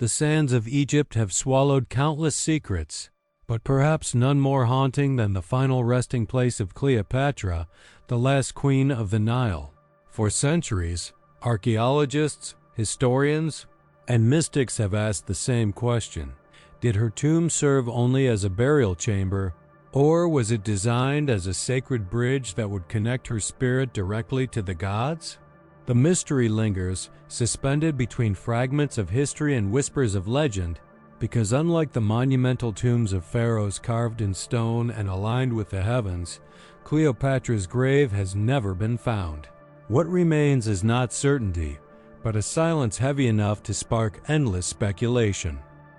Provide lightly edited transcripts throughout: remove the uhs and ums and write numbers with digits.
The sands of Egypt have swallowed countless secrets, but perhaps none more haunting than the final resting place of Cleopatra, the last queen of the Nile. For centuries, archaeologists, historians, and mystics have asked the same question. Did her tomb serve only as a burial chamber, or was it designed as a sacred bridge that would connect her spirit directly to the gods? The mystery lingers, suspended between fragments of history and whispers of legend, because unlike the monumental tombs of pharaohs carved in stone and aligned with the heavens, Cleopatra's grave has never been found. What remains is not certainty, but a silence heavy enough to spark endless speculation.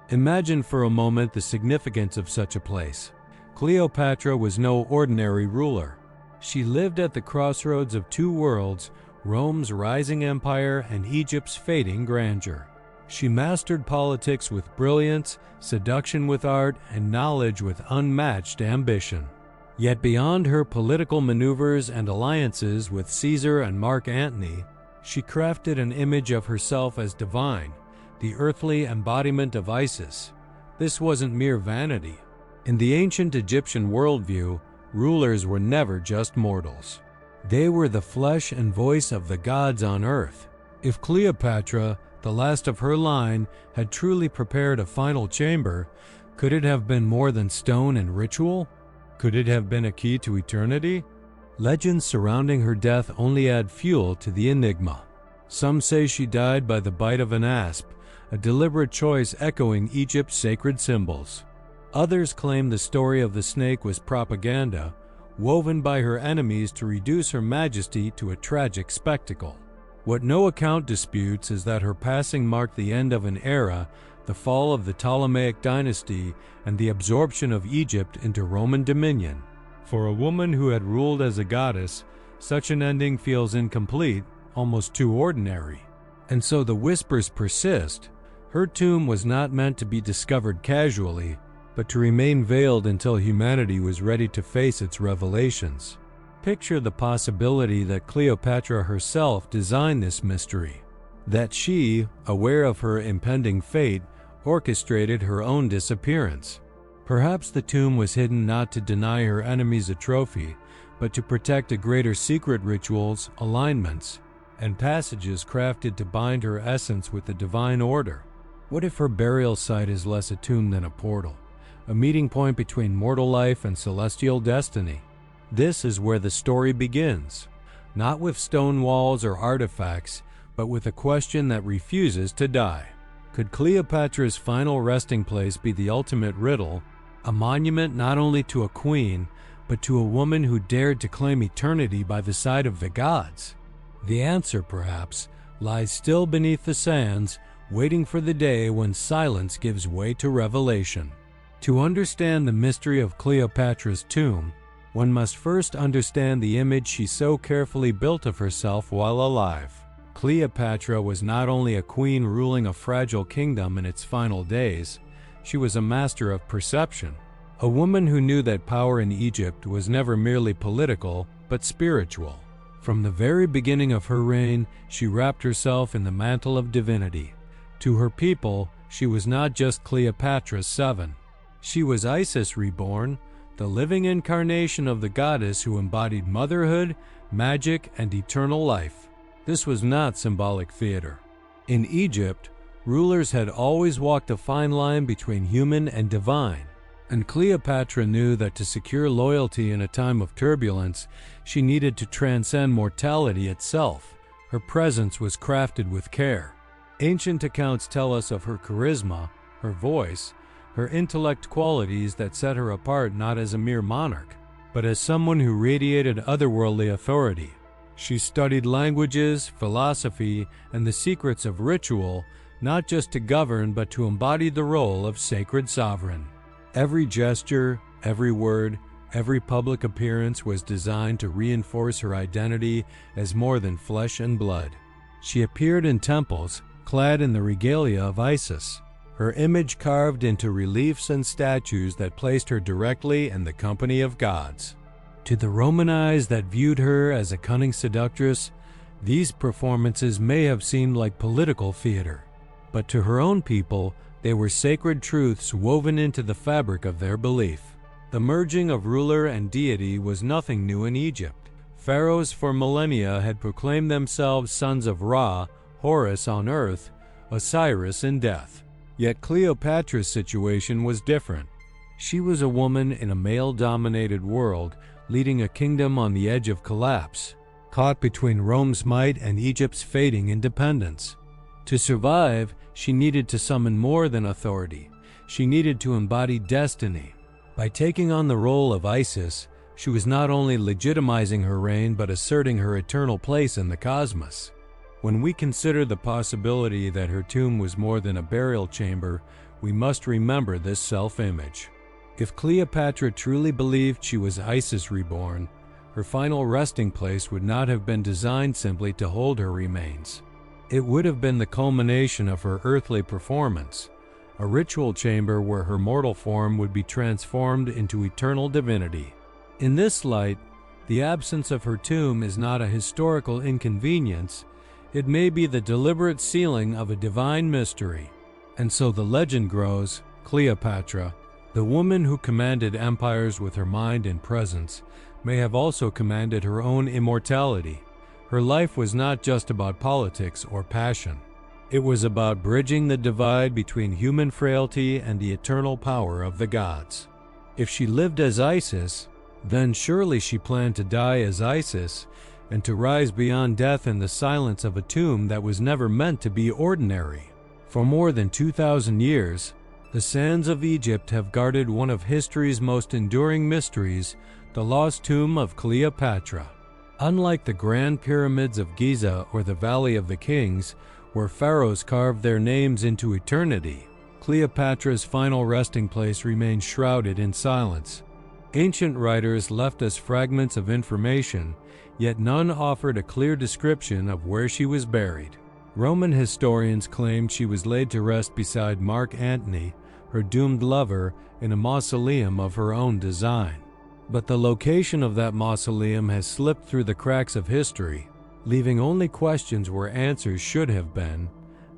Imagine for a moment the significance of such a place. Cleopatra was no ordinary ruler. She lived at the crossroads of two worlds, Rome's rising empire and Egypt's fading grandeur. She mastered politics with brilliance, seduction with art, and knowledge with unmatched ambition. Yet beyond her political maneuvers and alliances with Caesar and Mark Antony, she crafted an image of herself as divine, the earthly embodiment of Isis. This wasn't mere vanity. In the ancient Egyptian worldview, rulers were never just mortals. They were the flesh and voice of the gods on earth. If Cleopatra, the last of her line, had truly prepared a final chamber, could it have been more than stone and ritual? Could it have been a key to eternity? Legends surrounding her death only add fuel to the enigma. Some say she died by the bite of an asp, a deliberate choice echoing Egypt's sacred symbols. Others claim the story of the snake was propaganda, woven by her enemies to reduce her majesty to a tragic spectacle. What no account disputes is that her passing marked the end of an era, the fall of the Ptolemaic dynasty, and the absorption of Egypt into Roman dominion. For a woman who had ruled as a goddess, such an ending feels incomplete, almost too ordinary. And so the whispers persist. Her tomb was not meant to be discovered casually, but to remain veiled until humanity was ready to face its revelations. Picture the possibility that Cleopatra herself designed this mystery, that she, aware of her impending fate, orchestrated her own disappearance. Perhaps the tomb was hidden not to deny her enemies a trophy, but to protect a greater secret rituals, alignments, and passages crafted to bind her essence with the divine order. What if her burial site is less a tomb than a portal, a meeting point between mortal life and celestial destiny? This is where the story begins, not with stone walls or artifacts, but with a question that refuses to die. Could Cleopatra's final resting place be the ultimate riddle, a monument not only to a queen, but to a woman who dared to claim eternity by the side of the gods? The answer, perhaps, lies still beneath the sands, waiting for the day when silence gives way to revelation. To understand the mystery of Cleopatra's tomb, one must first understand the image she so carefully built of herself while alive. Cleopatra was not only a queen ruling a fragile kingdom in its final days, she was a master of perception, a woman who knew that power in Egypt was never merely political, but spiritual. From the very beginning of her reign, she wrapped herself in the mantle of divinity. To her people, she was not just Cleopatra VII. She was Isis reborn, the living incarnation of the goddess who embodied motherhood, magic, and eternal life. This was not symbolic theater. In Egypt, rulers had always walked a fine line between human and divine, and Cleopatra knew that to secure loyalty in a time of turbulence, she needed to transcend mortality itself. Her presence was crafted with care. Ancient accounts tell us of her charisma, her voice, her intellect qualities that set her apart not as a mere monarch, but as someone who radiated otherworldly authority. She studied languages, philosophy, and the secrets of ritual, not just to govern but to embody the role of sacred sovereign. Every gesture, every word, every public appearance was designed to reinforce her identity as more than flesh and blood. She appeared in temples, clad in the regalia of Isis, her image carved into reliefs and statues that placed her directly in the company of gods. To the Roman eyes that viewed her as a cunning seductress, these performances may have seemed like political theater. but to her own people, they were sacred truths woven into the fabric of their belief. The merging of ruler and deity was nothing new in Egypt. Pharaohs for millennia had proclaimed themselves sons of Ra, Horus on earth, Osiris in death. Yet Cleopatra's situation was different. She was a woman in a male-dominated world, leading a kingdom on the edge of collapse, caught between Rome's might and Egypt's fading independence. To survive, she needed to summon more than authority. She needed to embody destiny. By taking on the role of Isis, she was not only legitimizing her reign but asserting her eternal place in the cosmos. When we consider the possibility that her tomb was more than a burial chamber, we must remember this self-image. If Cleopatra truly believed she was Isis reborn, her final resting place would not have been designed simply to hold her remains. It would have been the culmination of her earthly performance, a ritual chamber where her mortal form would be transformed into eternal divinity. In this light, the absence of her tomb is not a historical inconvenience. It may be the deliberate sealing of a divine mystery. And so the legend grows, Cleopatra, the woman who commanded empires with her mind and presence, may have also commanded her own immortality. Her life was not just about politics or passion. It was about bridging the divide between human frailty and the eternal power of the gods. If she lived as Isis, then surely she planned to die as Isis and to rise beyond death in the silence of a tomb that was never meant to be ordinary. For more than 2,000 years, the sands of Egypt have guarded one of history's most enduring mysteries, the lost tomb of Cleopatra. Unlike the grand pyramids of Giza or the Valley of the Kings, where pharaohs carved their names into eternity, Cleopatra's final resting place remains shrouded in silence. Ancient writers left us fragments of information, yet none offered a clear description of where she was buried. Roman historians claimed she was laid to rest beside Mark Antony, her doomed lover, in a mausoleum of her own design. But the location of that mausoleum has slipped through the cracks of history, leaving only questions where answers should have been.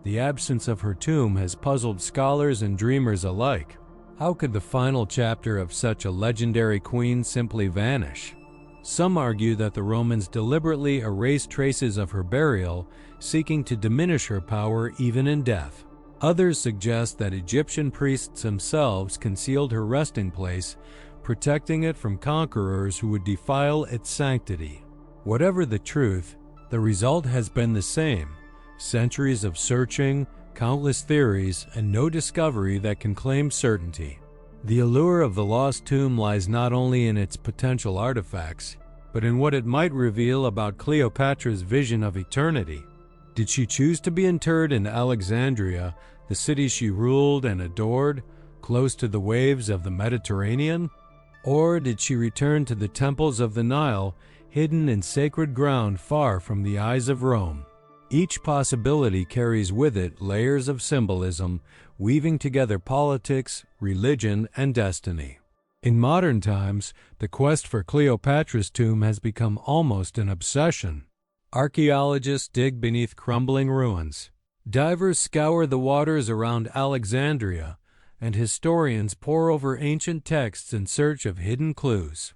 The absence of her tomb has puzzled scholars and dreamers alike. How could the final chapter of such a legendary queen simply vanish? Some argue that the Romans deliberately erased traces of her burial, seeking to diminish her power even in death. Others suggest that Egyptian priests themselves concealed her resting place, protecting it from conquerors who would defile its sanctity. Whatever the truth, the result has been the same: centuries of searching, countless theories, and no discovery that can claim certainty. The allure of the lost tomb lies not only in its potential artifacts, but in what it might reveal about Cleopatra's vision of eternity. Did she choose to be interred in Alexandria, the city she ruled and adored, close to the waves of the Mediterranean? Or did she return to the temples of the Nile, hidden in sacred ground far from the eyes of Rome? Each possibility carries with it layers of symbolism, weaving together politics, religion, and destiny. In modern times, the quest for Cleopatra's tomb has become almost an obsession. Archaeologists dig beneath crumbling ruins. Divers scour the waters around Alexandria, and historians pore over ancient texts in search of hidden clues.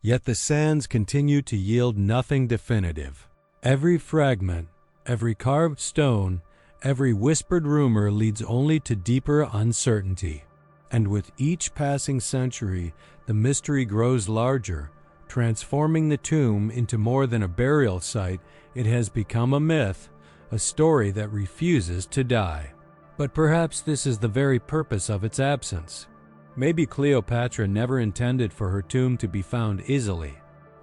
Yet the sands continue to yield nothing definitive. Every fragment, every carved stone, every whispered rumor leads only to deeper uncertainty. And with each passing century, the mystery grows larger. Transforming the tomb into more than a burial site, it has become a myth, a story that refuses to die. But perhaps this is the very purpose of its absence. Maybe Cleopatra never intended for her tomb to be found easily.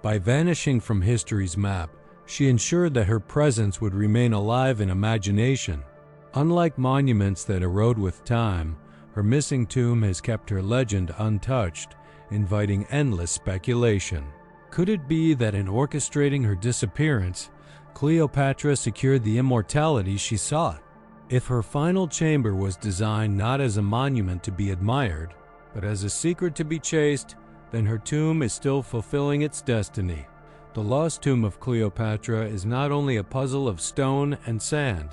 By vanishing from history's map, she ensured that her presence would remain alive in imagination. Unlike monuments that erode with time, her missing tomb has kept her legend untouched, inviting endless speculation. Could it be that in orchestrating her disappearance, Cleopatra secured the immortality she sought? If her final chamber was designed not as a monument to be admired, but as a secret to be chased, then her tomb is still fulfilling its destiny. The lost tomb of Cleopatra is not only a puzzle of stone and sand.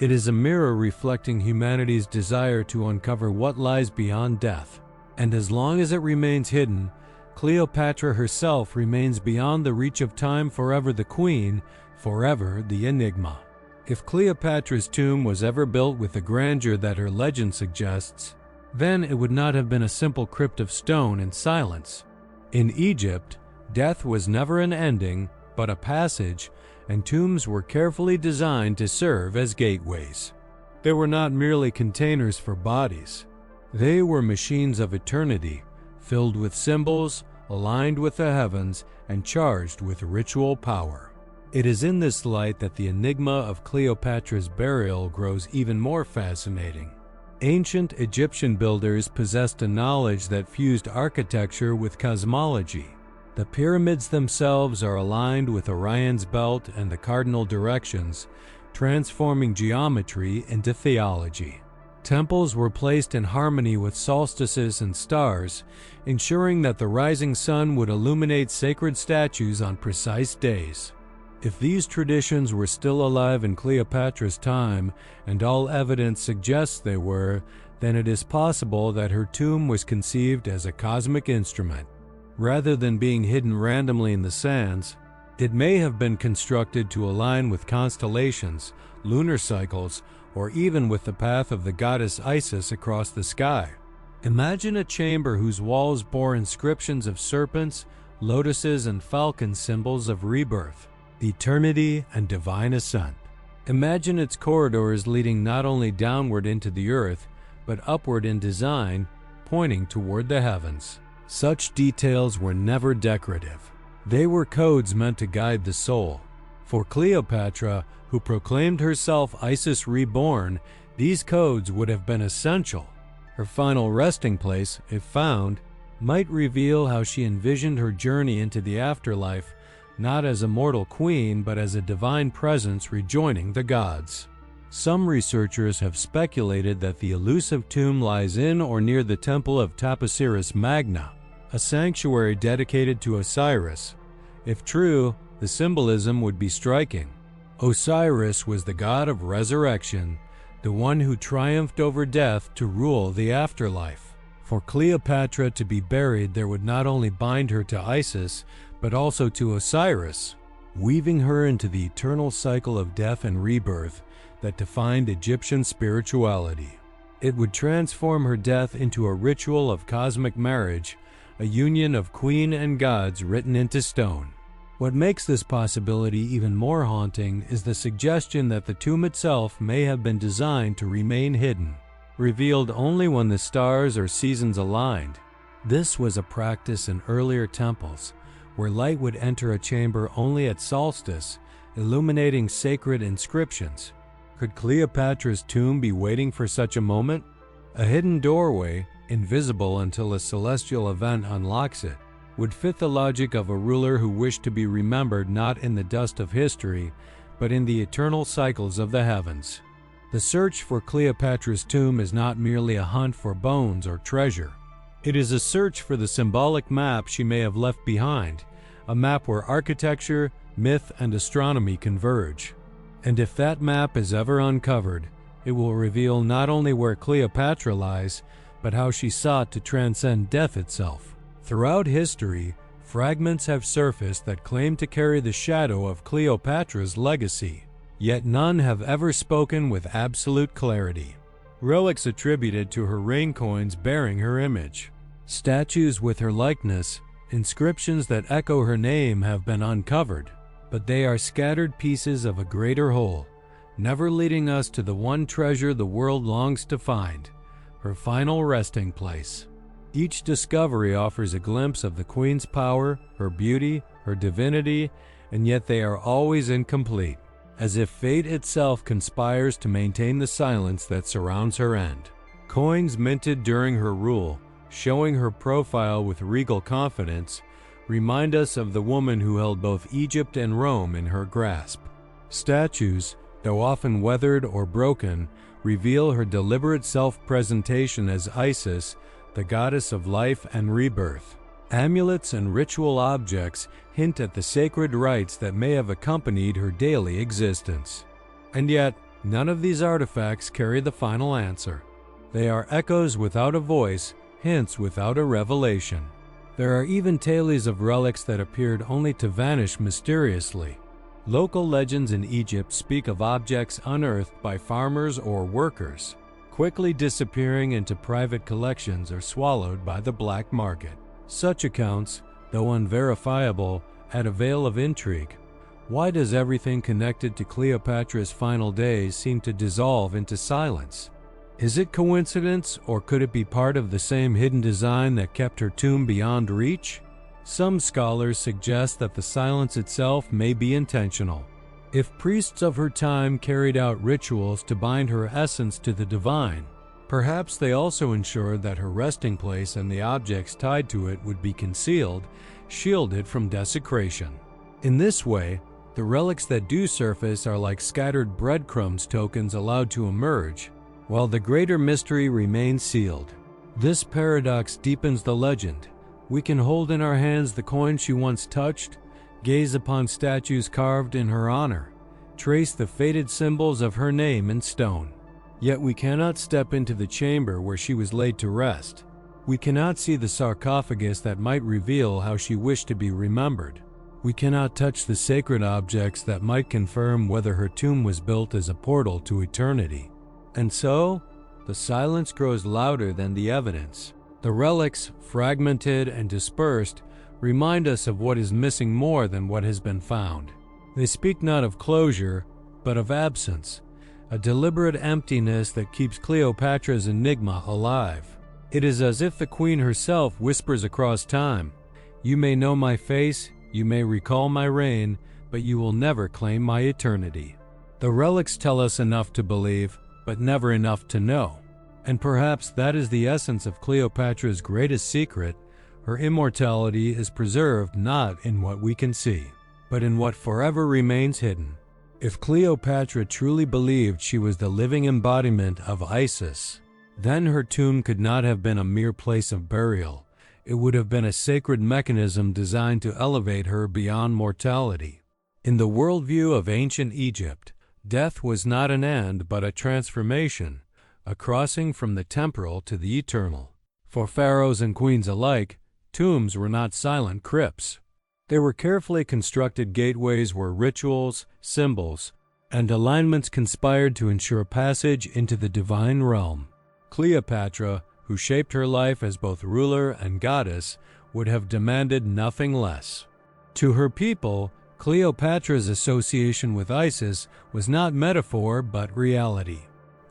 It is a mirror reflecting humanity's desire to uncover what lies beyond death. And as long as it remains hidden, Cleopatra herself remains beyond the reach of time, forever the queen, forever the enigma. If Cleopatra's tomb was ever built with the grandeur that her legend suggests, then it would not have been a simple crypt of stone and silence. In Egypt, death was never an ending, but a passage, and tombs were carefully designed to serve as gateways. They were not merely containers for bodies. They were machines of eternity, filled with symbols, aligned with the heavens, and charged with ritual power. It is in this light that the enigma of Cleopatra's burial grows even more fascinating. Ancient Egyptian builders possessed a knowledge that fused architecture with cosmology. The pyramids themselves are aligned with Orion's belt and the cardinal directions, transforming geometry into theology. Temples were placed in harmony with solstices and stars, ensuring that the rising sun would illuminate sacred statues on precise days. If these traditions were still alive in Cleopatra's time, and all evidence suggests they were, then it is possible that her tomb was conceived as a cosmic instrument. Rather than being hidden randomly in the sands, it may have been constructed to align with constellations, lunar cycles, or even with the path of the goddess Isis across the sky. Imagine a chamber whose walls bore inscriptions of serpents, lotuses, and falcons, symbols of rebirth, eternity, and divine ascent. Imagine its corridors leading not only downward into the earth, but upward in design, pointing toward the heavens. Such details were never decorative. They were codes meant to guide the soul. For Cleopatra, who proclaimed herself Isis reborn, these codes would have been essential. Her final resting place, if found, might reveal how she envisioned her journey into the afterlife, not as a mortal queen, but as a divine presence rejoining the gods. Some researchers have speculated that the elusive tomb lies in or near the temple of Taposiris Magna, a sanctuary dedicated to Osiris. If true, the symbolism would be striking. Osiris was the god of resurrection, the one who triumphed over death to rule the afterlife. For Cleopatra to be buried there would not only bind her to Isis, but also to Osiris, weaving her into the eternal cycle of death and rebirth that defined Egyptian spirituality. It would transform her death into a ritual of cosmic marriage, a union of queen and gods written into stone. What makes this possibility even more haunting is the suggestion that the tomb itself may have been designed to remain hidden, revealed only when the stars or seasons aligned. This was a practice in earlier temples, where light would enter a chamber only at solstice, illuminating sacred inscriptions. Could Cleopatra's tomb be waiting for such a moment? A hidden doorway, invisible until a celestial event unlocks it, would fit the logic of a ruler who wished to be remembered not in the dust of history, but in the eternal cycles of the heavens. The search for Cleopatra's tomb is not merely a hunt for bones or treasure. It is a search for the symbolic map she may have left behind, a map where architecture, myth, and astronomy converge. And if that map is ever uncovered, it will reveal not only where Cleopatra lies, but how she sought to transcend death itself. Throughout history, fragments have surfaced that claim to carry the shadow of Cleopatra's legacy, yet none have ever spoken with absolute clarity. Relics attributed to her reign coins bearing her image, statues with her likeness, inscriptions that echo her name have been uncovered, but they are scattered pieces of a greater whole, never leading us to the one treasure the world longs to find, her final resting place. Each discovery offers a glimpse of the queen's power, her beauty, her divinity, and yet they are always incomplete, as if fate itself conspires to maintain the silence that surrounds her end. Coins minted during her rule, showing her profile with regal confidence, remind us of the woman who held both Egypt and Rome in her grasp. Statues, though often weathered or broken, reveal her deliberate self-presentation as Isis, the goddess of life and rebirth. Amulets and ritual objects hint at the sacred rites that may have accompanied her daily existence. And yet, None of these artifacts carry the final answer. They are echoes without a voice, hints without a revelation. There are even tales of relics that appeared only to vanish mysteriously. Local legends in Egypt speak of objects unearthed by farmers or workers, quickly disappearing into private collections or swallowed by the black market. Such accounts, though unverifiable, add a veil of intrigue. Why does everything connected to Cleopatra's final days seem to dissolve into silence? Is it coincidence, or could it be part of the same hidden design that kept her tomb beyond reach? Some scholars suggest that the silence itself may be intentional. If priests of her time carried out rituals to bind her essence to the divine, perhaps they also ensured that her resting place and the objects tied to it would be concealed, shielded from desecration. In this way, the relics that do surface are like scattered breadcrumbs tokens allowed to emerge, while the greater mystery remains sealed. This paradox deepens the legend. We can hold in our hands the coin she once touched, gaze upon statues carved in her honor, trace the faded symbols of her name in stone. Yet we cannot step into the chamber where she was laid to rest. We cannot see the sarcophagus that might reveal how she wished to be remembered. We cannot touch the sacred objects that might confirm whether her tomb was built as a portal to eternity. And so, the silence grows louder than the evidence. The relics, fragmented and dispersed, remind us of what is missing more than what has been found. They speak not of closure, but of absence, a deliberate emptiness that keeps Cleopatra's enigma alive. It is as if the queen herself whispers across time, "You may know my face, you may recall my reign, but you will never claim my eternity." The relics tell us enough to believe, but never enough to know. And perhaps that is the essence of Cleopatra's greatest secret. Her immortality is preserved not in what we can see, but in what forever remains hidden. If Cleopatra truly believed she was the living embodiment of Isis, then her tomb could not have been a mere place of burial. It would have been a sacred mechanism designed to elevate her beyond mortality. In the worldview of ancient Egypt, death was not an end but a transformation, a crossing from the temporal to the eternal. For pharaohs and queens alike, tombs were not silent crypts. They were carefully constructed gateways where rituals, symbols, and alignments conspired to ensure passage into the divine realm. Cleopatra, who shaped her life as both ruler and goddess, would have demanded nothing less. To her people, Cleopatra's association with Isis was not metaphor but reality.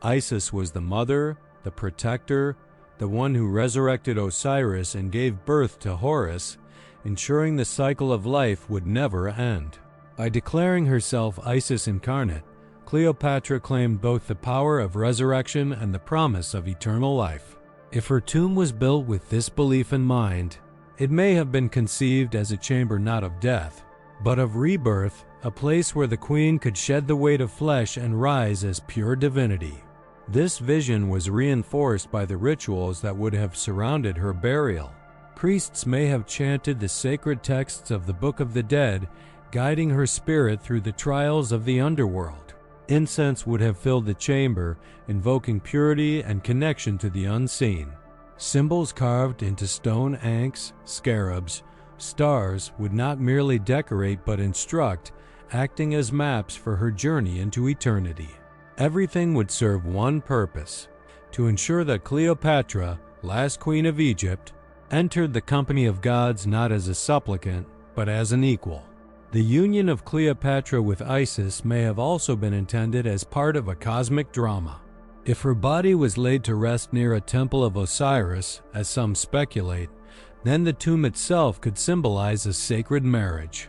Isis was the mother, the protector, the one who resurrected Osiris and gave birth to Horus, ensuring the cycle of life would never end. By declaring herself Isis incarnate, Cleopatra claimed both the power of resurrection and the promise of eternal life. If her tomb was built with this belief in mind, it may have been conceived as a chamber not of death, but of rebirth, a place where the queen could shed the weight of flesh and rise as pure divinity. This vision was reinforced by the rituals that would have surrounded her burial. Priests may have chanted the sacred texts of the Book of the Dead, guiding her spirit through the trials of the underworld. Incense would have filled the chamber, invoking purity and connection to the unseen. Symbols carved into stone ankhs, scarabs, stars would not merely decorate but instruct, acting as maps for her journey into eternity. Everything would serve one purpose: to ensure that Cleopatra, last queen of Egypt, entered the company of gods not as a supplicant, but as an equal. The union of Cleopatra with Isis may have also been intended as part of a cosmic drama. If her body was laid to rest near a temple of Osiris, as some speculate, then the tomb itself could symbolize a sacred marriage.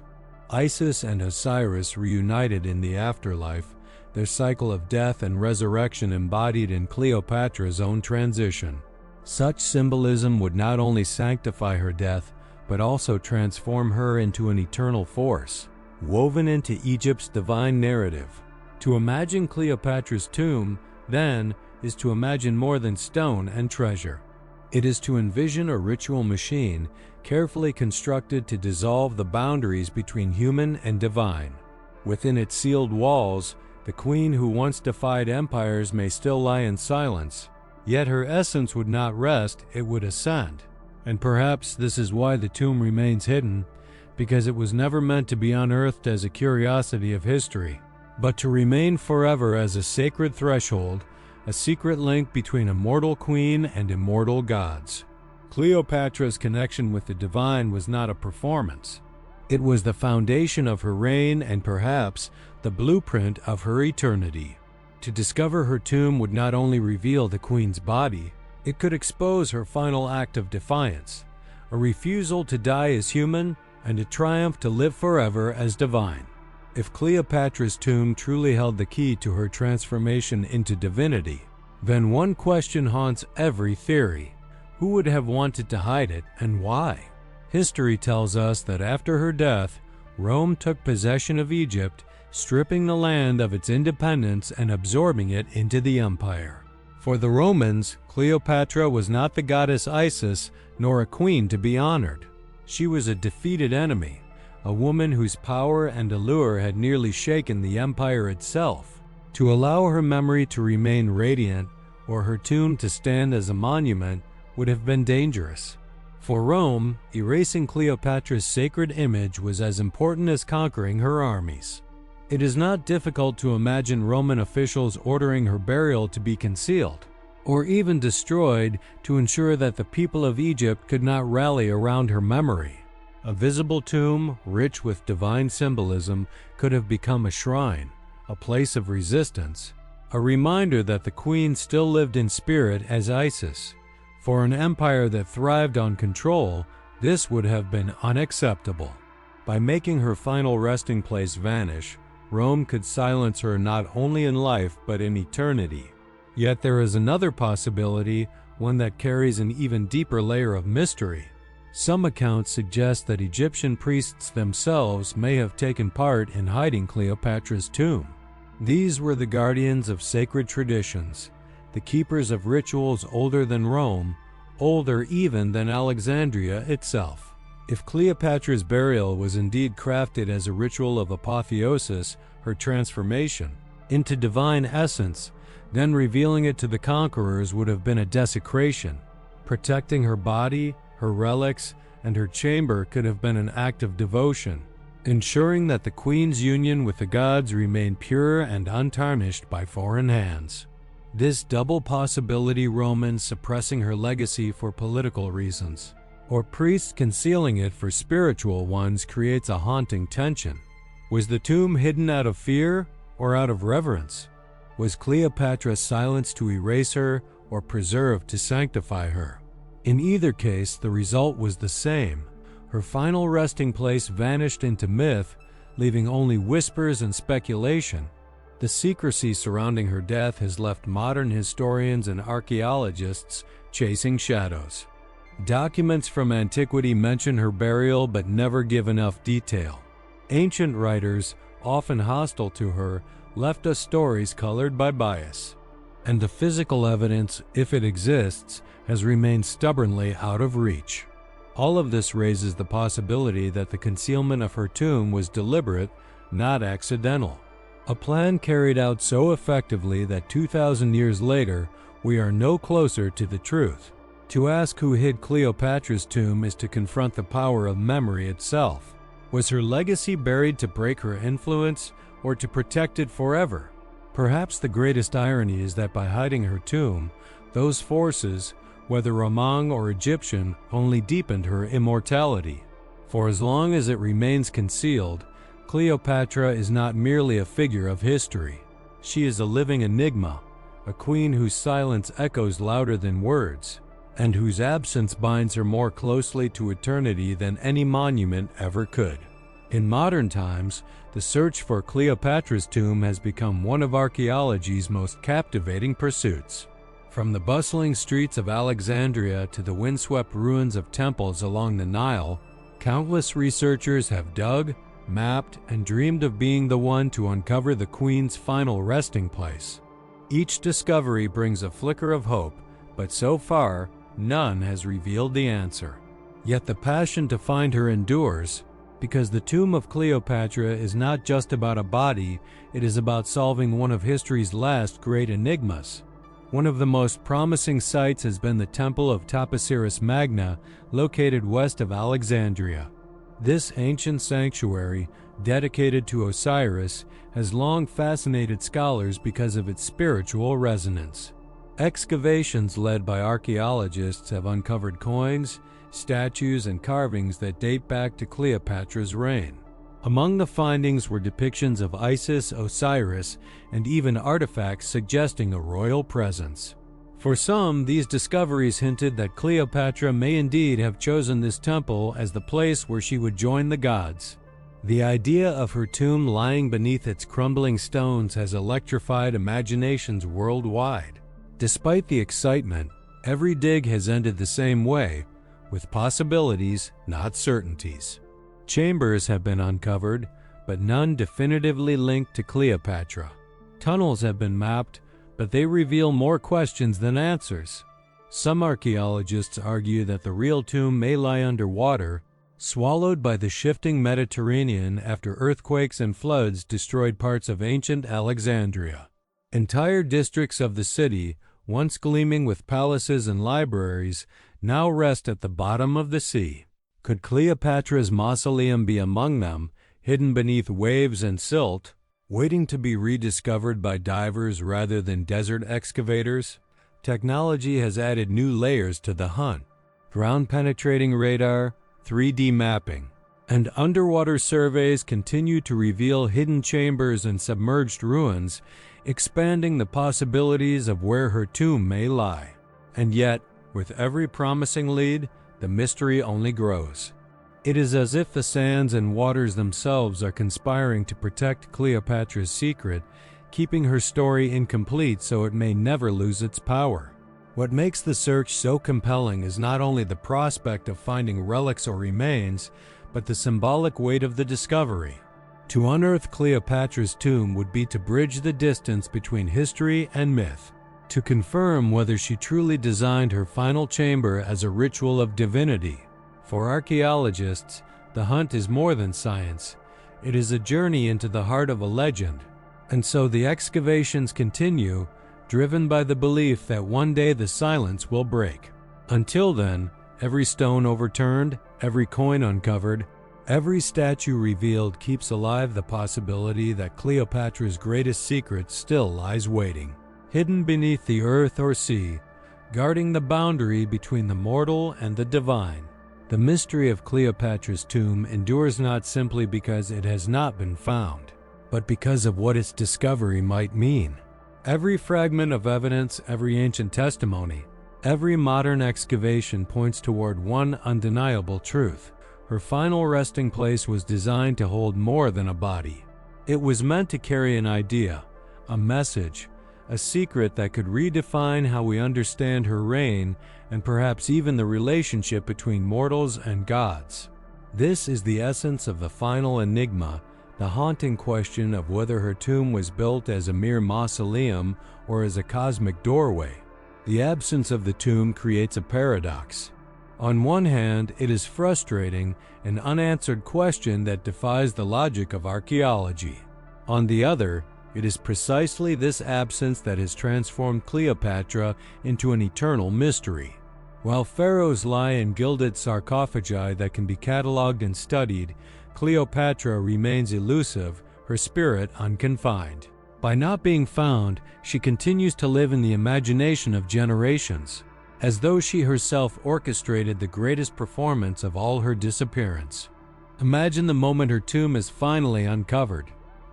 Isis and Osiris reunited in the afterlife, their cycle of death and resurrection embodied in Cleopatra's own transition. Such symbolism would not only sanctify her death, but also transform her into an eternal force, woven into Egypt's divine narrative. To imagine Cleopatra's tomb, then, is to imagine more than stone and treasure. It is to envision a ritual machine carefully constructed to dissolve the boundaries between human and divine. Within its sealed walls, The queen who once defied empires may still lie in silence, yet her essence would not rest, it would ascend. And perhaps this is why the tomb remains hidden, because it was never meant to be unearthed as a curiosity of history, but to remain forever as a sacred threshold, a secret link between a mortal queen and immortal gods. Cleopatra's connection with the divine was not a performance. It was the foundation of her reign and perhaps the blueprint of her eternity. To discover her tomb would not only reveal the queen's body, it could expose her final act of defiance, a refusal to die as human and a triumph to live forever as divine. If Cleopatra's tomb truly held the key to her transformation into divinity, then one question haunts every theory. Who would have wanted to hide it and why? History tells us that after her death, Rome took possession of Egypt, stripping the land of its independence and absorbing it into the empire. For the Romans, Cleopatra was not the goddess Isis, nor a queen to be honored. She was a defeated enemy, a woman whose power and allure had nearly shaken the empire itself. To allow her memory to remain radiant, or her tomb to stand as a monument, would have been dangerous. For Rome, erasing Cleopatra's sacred image was as important as conquering her armies. It is not difficult to imagine Roman officials ordering her burial to be concealed, or even destroyed to ensure that the people of Egypt could not rally around her memory. A visible tomb, rich with divine symbolism, could have become a shrine, a place of resistance, a reminder that the queen still lived in spirit as Isis. For an empire that thrived on control, this would have been unacceptable. By making her final resting place vanish, Rome could silence her not only in life but in eternity. Yet there is another possibility, one that carries an even deeper layer of mystery. Some accounts suggest that Egyptian priests themselves may have taken part in hiding Cleopatra's tomb. These were the guardians of sacred traditions, the keepers of rituals older than Rome, older even than Alexandria itself. If Cleopatra's burial was indeed crafted as a ritual of apotheosis, her transformation, into divine essence, then revealing it to the conquerors would have been a desecration. Protecting her body, her relics, and her chamber could have been an act of devotion, ensuring that the queen's union with the gods remained pure and untarnished by foreign hands. This double possibility, Romans suppressing her legacy for political reasons, or priests concealing it for spiritual ones, creates a haunting tension. Was the tomb hidden out of fear or out of reverence? Was Cleopatra silenced to erase her or preserved to sanctify her? In either case, the result was the same. Her final resting place vanished into myth, leaving only whispers and speculation. The secrecy surrounding her death has left modern historians and archaeologists chasing shadows. Documents from antiquity mention her burial but never give enough detail. Ancient writers, often hostile to her, left us stories colored by bias. And the physical evidence, if it exists, has remained stubbornly out of reach. All of this raises the possibility that the concealment of her tomb was deliberate, not accidental. A plan carried out so effectively that 2,000 years later, we are no closer to the truth. To ask who hid Cleopatra's tomb is to confront the power of memory itself. Was her legacy buried to break her influence or to protect it forever? Perhaps the greatest irony is that by hiding her tomb, those forces, whether Roman or Egyptian, only deepened her immortality. For as long as it remains concealed, Cleopatra is not merely a figure of history. She is a living enigma, a queen whose silence echoes louder than words, and whose absence binds her more closely to eternity than any monument ever could. In modern times, the search for Cleopatra's tomb has become one of archaeology's most captivating pursuits. From the bustling streets of Alexandria to the windswept ruins of temples along the Nile, countless researchers have dug, mapped, and dreamed of being the one to uncover the queen's final resting place. Each discovery brings a flicker of hope, but so far, none has revealed the answer. Yet the passion to find her endures. Because the tomb of Cleopatra is not just about a body, it is about solving one of history's last great enigmas. One of the most promising sites has been the Temple of Taposiris Magna, located west of Alexandria. This ancient sanctuary, dedicated to Osiris, has long fascinated scholars because of its spiritual resonance. Excavations led by archaeologists have uncovered coins, statues, and carvings that date back to Cleopatra's reign. Among the findings were depictions of Isis, Osiris, and even artifacts suggesting a royal presence. For some, these discoveries hinted that Cleopatra may indeed have chosen this temple as the place where she would join the gods. The idea of her tomb lying beneath its crumbling stones has electrified imaginations worldwide. Despite the excitement, every dig has ended the same way, with possibilities, not certainties. Chambers have been uncovered, but none definitively linked to Cleopatra. Tunnels have been mapped, but they reveal more questions than answers. Some archaeologists argue that the real tomb may lie underwater, swallowed by the shifting Mediterranean after earthquakes and floods destroyed parts of ancient Alexandria. Entire districts of the city, once gleaming with palaces and libraries, now rest at the bottom of the sea. Could Cleopatra's mausoleum be among them, hidden beneath waves and silt, waiting to be rediscovered by divers rather than desert excavators? Technology has added new layers to the hunt. Ground-penetrating radar, 3D mapping, and underwater surveys continue to reveal hidden chambers and submerged ruins, expanding the possibilities of where her tomb may lie. And yet, with every promising lead, the mystery only grows. It is as if the sands and waters themselves are conspiring to protect Cleopatra's secret, keeping her story incomplete so it may never lose its power. What makes the search so compelling is not only the prospect of finding relics or remains, but the symbolic weight of the discovery. To unearth Cleopatra's tomb would be to bridge the distance between history and myth, to confirm whether she truly designed her final chamber as a ritual of divinity. For archaeologists, the hunt is more than science. It is a journey into the heart of a legend. And so the excavations continue, driven by the belief that one day the silence will break. Until then, every stone overturned, every coin uncovered, every statue revealed keeps alive the possibility that Cleopatra's greatest secret still lies waiting, hidden beneath the earth or sea, guarding the boundary between the mortal and the divine. The mystery of Cleopatra's tomb endures not simply because it has not been found, but because of what its discovery might mean. Every fragment of evidence, every ancient testimony, every modern excavation points toward one undeniable truth. Her final resting place was designed to hold more than a body. It was meant to carry an idea, a message, a secret that could redefine how we understand her reign and perhaps even the relationship between mortals and gods. This is the essence of the final enigma, the haunting question of whether her tomb was built as a mere mausoleum or as a cosmic doorway. The absence of the tomb creates a paradox. On one hand, it is frustrating, an unanswered question that defies the logic of archaeology. On the other, it is precisely this absence that has transformed Cleopatra into an eternal mystery. While pharaohs lie in gilded sarcophagi that can be cataloged and studied, Cleopatra remains elusive, her spirit unconfined. By not being found, she continues to live in the imagination of generations, as though she herself orchestrated the greatest performance of all her disappearance. Imagine the moment her tomb is finally uncovered.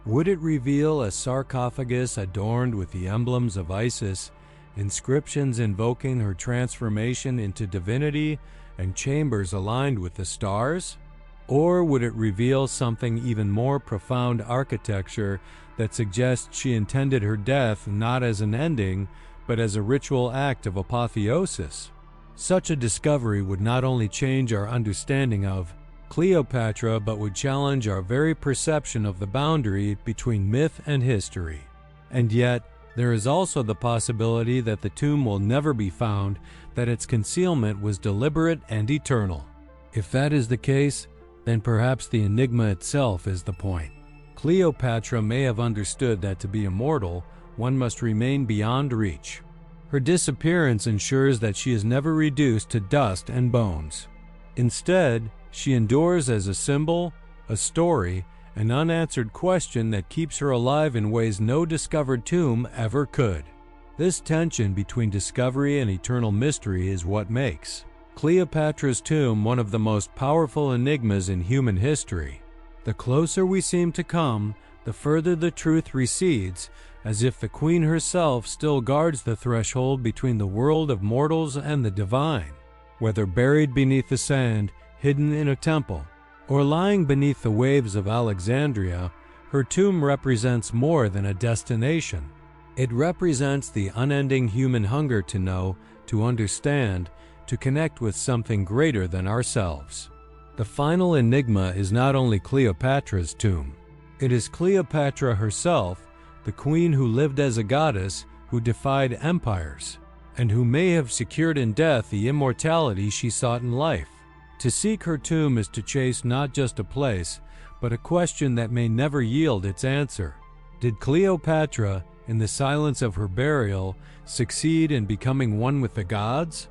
Would it reveal a sarcophagus adorned with the emblems of Isis, inscriptions invoking her transformation into divinity, and chambers aligned with the stars? Or would it reveal something even more profound, architecture that suggests she intended her death not as an ending, but as a ritual act of apotheosis? Such a discovery would not only change our understanding of Cleopatra, but would challenge our very perception of the boundary between myth and history. And yet, there is also the possibility that the tomb will never be found, that its concealment was deliberate and eternal. If that is the case, then perhaps the enigma itself is the point. Cleopatra may have understood that to be immortal, one must remain beyond reach. Her disappearance ensures that she is never reduced to dust and bones. Instead, she endures as a symbol, a story, an unanswered question that keeps her alive in ways no discovered tomb ever could. This tension between discovery and eternal mystery is what makes Cleopatra's tomb one of the most powerful enigmas in human history. The closer we seem to come, the further the truth recedes, as if the queen herself still guards the threshold between the world of mortals and the divine. Whether buried beneath the sand, hidden in a temple, or lying beneath the waves of Alexandria, her tomb represents more than a destination. It represents the unending human hunger to know, to understand, to connect with something greater than ourselves. The final enigma is not only Cleopatra's tomb. It is Cleopatra herself, the queen who lived as a goddess, who defied empires, and who may have secured in death the immortality she sought in life. To seek her tomb is to chase not just a place, but a question that may never yield its answer. Did Cleopatra, in the silence of her burial, succeed in becoming one with the gods?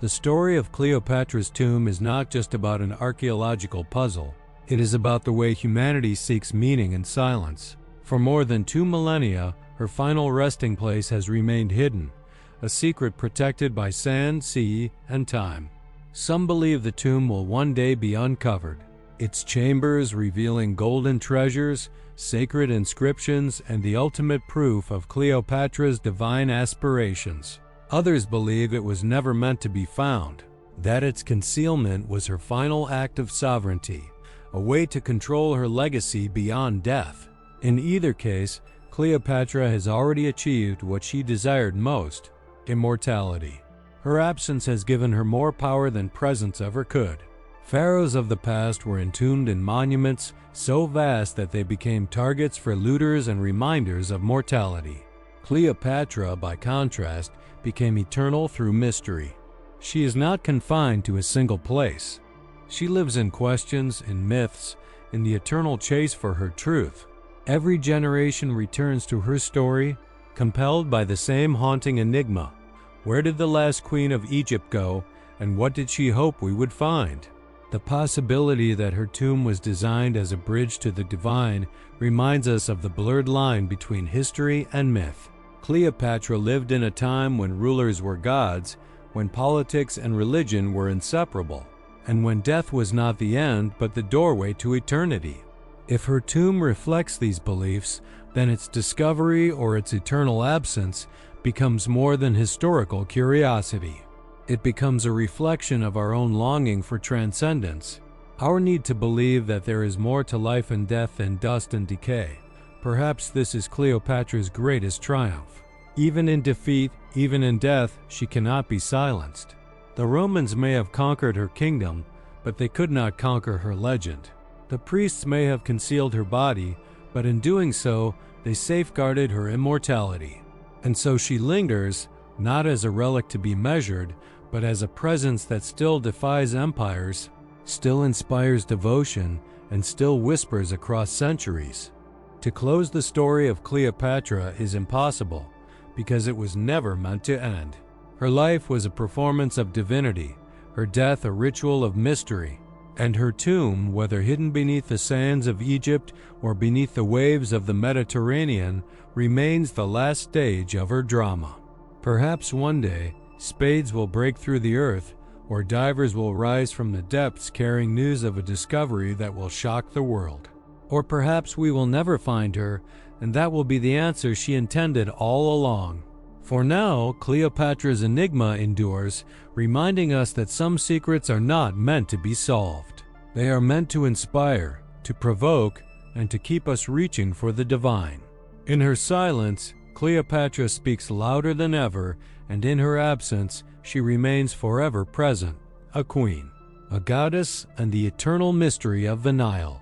The story of Cleopatra's tomb is not just about an archaeological puzzle. It is about the way humanity seeks meaning in silence. For more than 2 millennia, her final resting place has remained hidden, a secret protected by sand, sea, and time. Some believe the tomb will one day be uncovered, its chambers revealing golden treasures, sacred inscriptions, and the ultimate proof of Cleopatra's divine aspirations. Others believe it was never meant to be found, that its concealment was her final act of sovereignty, a way to control her legacy beyond death. In either case, Cleopatra has already achieved what she desired most: immortality. Her absence has given her more power than presence ever could. Pharaohs of the past were entombed in monuments so vast that they became targets for looters and reminders of mortality. Cleopatra, by contrast, became eternal through mystery. She is not confined to a single place. She lives in questions, in myths, in the eternal chase for her truth. Every generation returns to her story, compelled by the same haunting enigma. Where did the last queen of Egypt go, and what did she hope we would find? The possibility that her tomb was designed as a bridge to the divine reminds us of the blurred line between history and myth. Cleopatra lived in a time when rulers were gods, when politics and religion were inseparable, and when death was not the end but the doorway to eternity. If her tomb reflects these beliefs, then its discovery or its eternal absence becomes more than historical curiosity. It becomes a reflection of our own longing for transcendence, our need to believe that there is more to life and death than dust and decay. Perhaps this is Cleopatra's greatest triumph. Even in defeat, even in death, she cannot be silenced. The Romans may have conquered her kingdom, but they could not conquer her legend. The priests may have concealed her body, but in doing so, they safeguarded her immortality. And so she lingers, not as a relic to be measured, but as a presence that still defies empires, still inspires devotion, and still whispers across centuries. To close the story of Cleopatra is impossible, because it was never meant to end. Her life was a performance of divinity, her death a ritual of mystery, and her tomb, whether hidden beneath the sands of Egypt or beneath the waves of the Mediterranean, remains the last stage of her drama. Perhaps one day, spades will break through the earth, or divers will rise from the depths carrying news of a discovery that will shock the world. Or perhaps we will never find her, and that will be the answer she intended all along. For now, Cleopatra's enigma endures, reminding us that some secrets are not meant to be solved. They are meant to inspire, to provoke, and to keep us reaching for the divine. In her silence, Cleopatra speaks louder than ever, and in her absence, she remains forever present, a queen, a goddess, and the eternal mystery of the Nile.